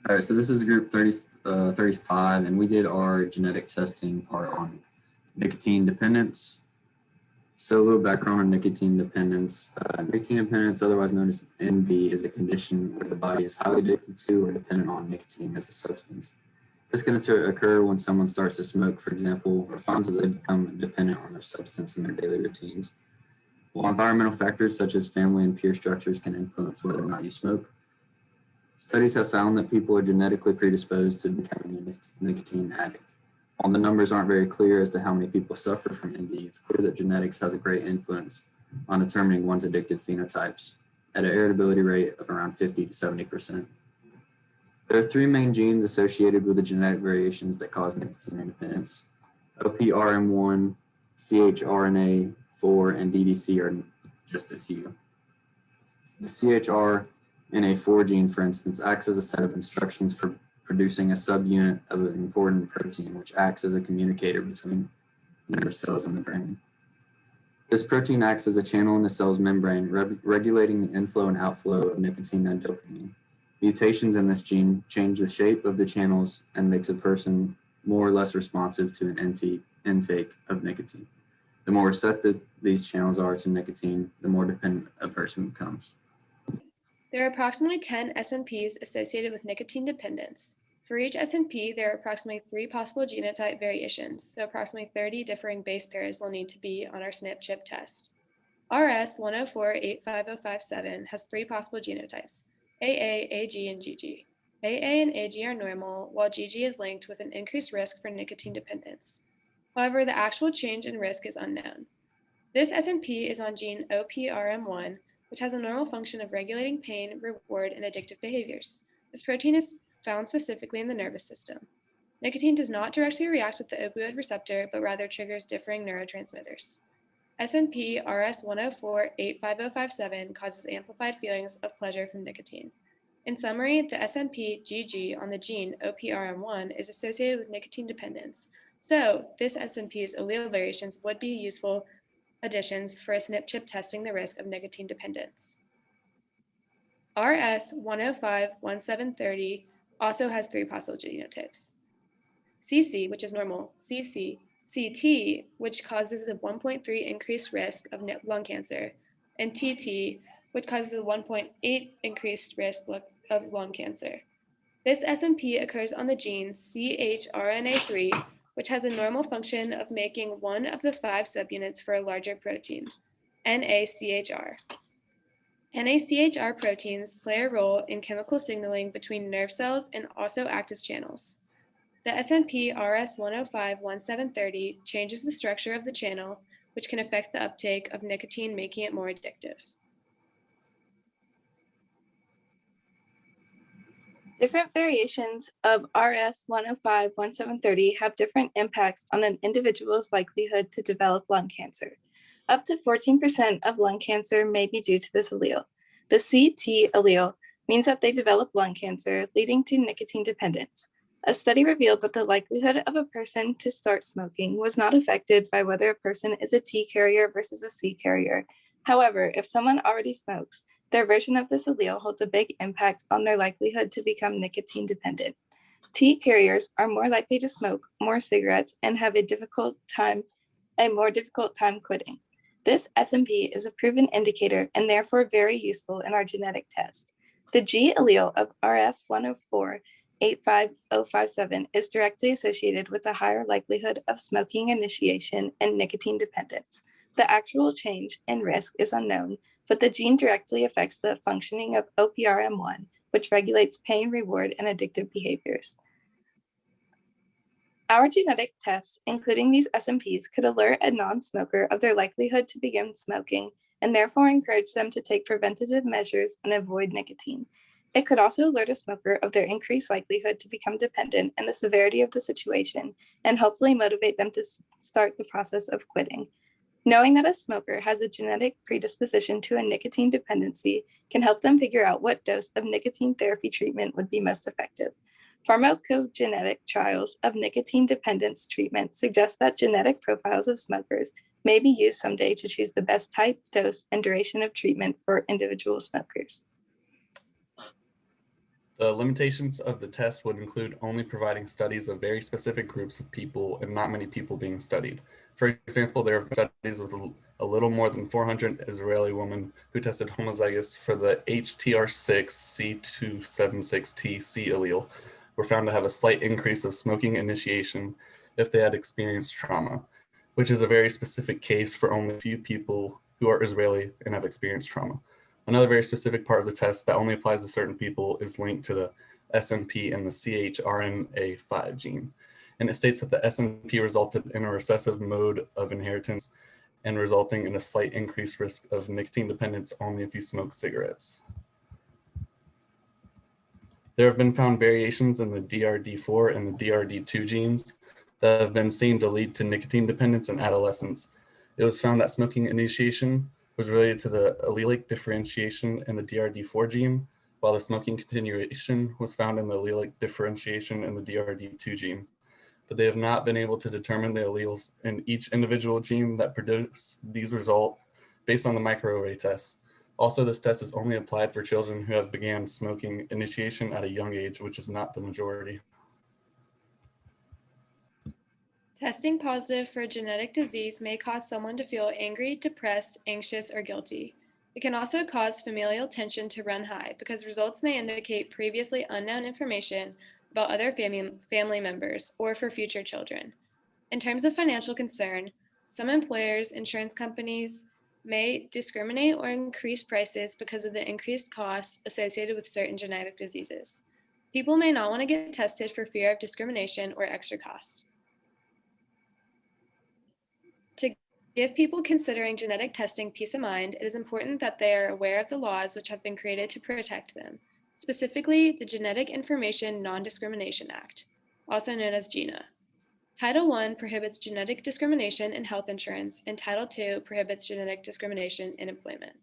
All right, so this is group 35, and we did our genetic testing part on nicotine dependence. So a little background on nicotine dependence. Nicotine dependence, otherwise known as ND, is a condition where the body is highly addicted to or dependent on nicotine as a substance. This can occur when someone starts to smoke, for example, or finds that they become dependent on their substance in their daily routines. While environmental factors such as family and peer structures can influence whether or not you smoke, studies have found that people are genetically predisposed to becoming a nicotine addict. While the numbers aren't very clear as to how many people suffer from ND, it's clear that genetics has a great influence on determining one's addicted phenotypes at an heritability rate of around 50 to 70%. There are three main genes associated with the genetic variations that cause nicotine independence. OPRM1, CHRNA4, and DDC are just a few. The CHRNA4 gene, for instance, acts as a set of instructions for producing a subunit of an important protein, which acts as a communicator between nerve cells and the brain. This protein acts as a channel in the cell's membrane, regulating the inflow and outflow of nicotine and dopamine. Mutations in this gene change the shape of the channels and makes a person more or less responsive to an intake of nicotine. The more receptive these channels are to nicotine, the more dependent a person becomes. There are approximately 10 SNPs associated with nicotine dependence. For each SNP, there are approximately 3 possible genotype variations, so approximately 30 differing base pairs will need to be on our SNP chip test. RS10485057 has 3 possible genotypes, AA, AG, and GG. AA and AG are normal, while GG is linked with an increased risk for nicotine dependence. However, the actual change in risk is unknown. This SNP is on gene OPRM1, which has a normal function of regulating pain, reward, and addictive behaviors. This protein is found specifically in the nervous system. Nicotine does not directly react with the opioid receptor, but rather triggers differing neurotransmitters. SNP RS10485057 causes amplified feelings of pleasure from nicotine. In summary, the SNP GG on the gene OPRM1 is associated with nicotine dependence. So, this SNP's allele variations would be useful additions for a SNP chip testing the risk of nicotine dependence. RS105130 also has 3 possible genotypes. CC, which is normal, CC, CT, which causes a 1.3 increased risk of lung cancer, and TT, which causes a 1.8 increased risk of lung cancer. This SNP occurs on the gene CHRNA3, which has a normal function of making one of the 5 subunits for a larger protein, NACHR. NACHR proteins play a role in chemical signaling between nerve cells and also act as channels. The SNP RS105130 changes the structure of the channel, which can affect the uptake of nicotine, making it more addictive. Different variations of RS105130 have different impacts on an individual's likelihood to develop lung cancer. Up to 14% of lung cancer may be due to this allele. The CT allele means that they develop lung cancer, leading to nicotine dependence. A study revealed that the likelihood of a person to start smoking was not affected by whether a person is a T carrier versus a C carrier. However, if someone already smokes, their version of this allele holds a big impact on their likelihood to become nicotine dependent. T carriers are more likely to smoke more cigarettes and have a more difficult time quitting. This SNP is a proven indicator and therefore very useful in our genetic test. The G allele of RS10485057 is directly associated with a higher likelihood of smoking initiation and nicotine dependence. The actual change in risk is unknown, but the gene directly affects the functioning of OPRM1, which regulates pain, reward, and addictive behaviors. Our genetic tests, including these SNPs, could alert a non-smoker of their likelihood to begin smoking and therefore encourage them to take preventative measures and avoid nicotine. It could also alert a smoker of their increased likelihood to become dependent and the severity of the situation, and hopefully motivate them to start the process of quitting. Knowing that a smoker has a genetic predisposition to a nicotine dependency can help them figure out what dose of nicotine therapy treatment would be most effective. Pharmacogenetic trials of nicotine dependence treatment suggest that genetic profiles of smokers may be used someday to choose the best type, dose, and duration of treatment for individual smokers. The limitations of the test would include only providing studies of very specific groups of people and not many people being studied. For example, there have been studies with a little more than 400 Israeli women who tested homozygous for the HTR6C276T allele were found to have a slight increase of smoking initiation if they had experienced trauma, which is a very specific case for only a few people who are Israeli and have experienced trauma. Another very specific part of the test that only applies to certain people is linked to the SMP and the CHRNA5 gene. And it states that the SMP resulted in a recessive mode of inheritance and resulting in a slight increased risk of nicotine dependence only if you smoke cigarettes. There have been found variations in the DRD4 and the DRD2 genes that have been seen to lead to nicotine dependence in adolescents. It was found that smoking initiation was related to the allelic differentiation in the DRD4 gene, while the smoking continuation was found in the allelic differentiation in the DRD2 gene. But they have not been able to determine the alleles in each individual gene that produce these results based on the microarray test. Also, this test is only applied for children who have began smoking initiation at a young age, which is not the majority. Testing positive for a genetic disease may cause someone to feel angry, depressed, anxious, or guilty. It can also cause familial tension to run high because results may indicate previously unknown information about other family members or for future children. In terms of financial concern, some employers, insurance companies may discriminate or increase prices because of the increased costs associated with certain genetic diseases. People may not want to get tested for fear of discrimination or extra cost. To give people considering genetic testing peace of mind, it is important that they are aware of the laws which have been created to protect them, specifically the Genetic Information Non-Discrimination Act, also known as GINA. Title I prohibits genetic discrimination in health insurance, and Title II prohibits genetic discrimination in employment.